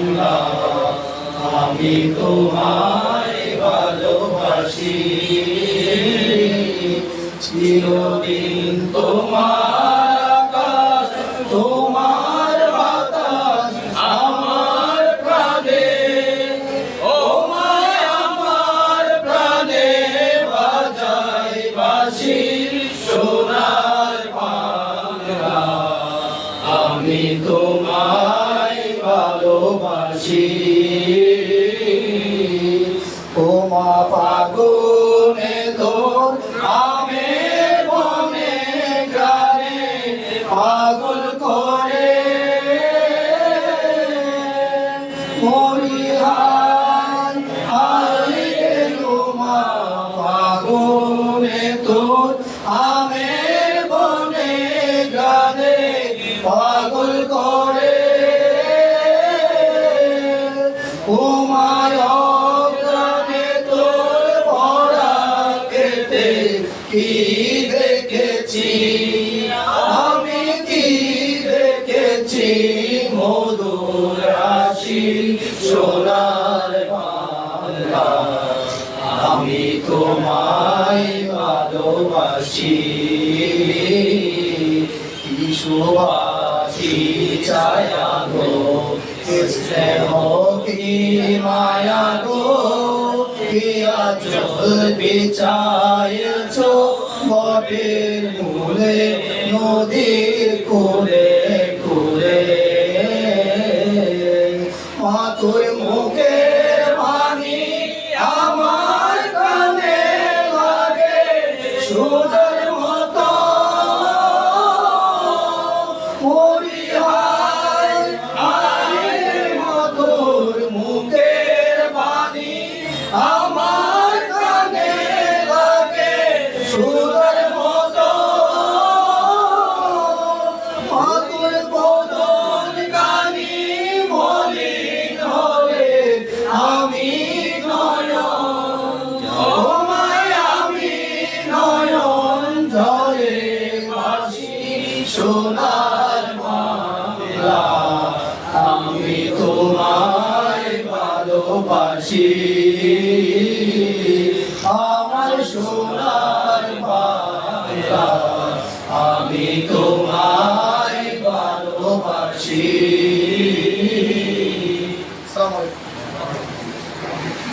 বাংলা, আমি তোমায় ভালোবাসি। চিরদিন তোমার আকাশ, তোমার বাতাস আমার প্রাণে, ও মায় আমার প্রাণে বাজায় বাঁশি সোনার বাংলা, আমি তোমায় ভালোবাসি। ও মা ফাগুনে তোর আমের বনে গানে পাগল করে মরি হায় হায় রে। মা ফাগুনে তোর আমের বনে গানে পাগল করে, ও মায় অজ্ঞানে তোর ভরা কেটে কি দেখেছি, আমি কি দেখেছি মধুর রাশি সোনার বাংলা, আমি তোমায় ভালোবাসি। কি সুবাসী ছায়া গো, স্নেহ কি মায়া গো, কি আঁচল বিছায়েছ বটের মূলে নদীর কূলে কূলে। মা তোর মুখের বাণী আমার কানে লাগে সুরের মতো, মরি হায় হায় মধুর মুখের বাণী আমার কানে লাগে সুরের মতো। মাতুর বদন গানি মলিন হলে আমি নয়ন, ও মায় আমি নয়ন জলে বাঁশি সোনার বাংলা, আমি তোমায় ভালোবাসি। আমার সোনার বাংলা।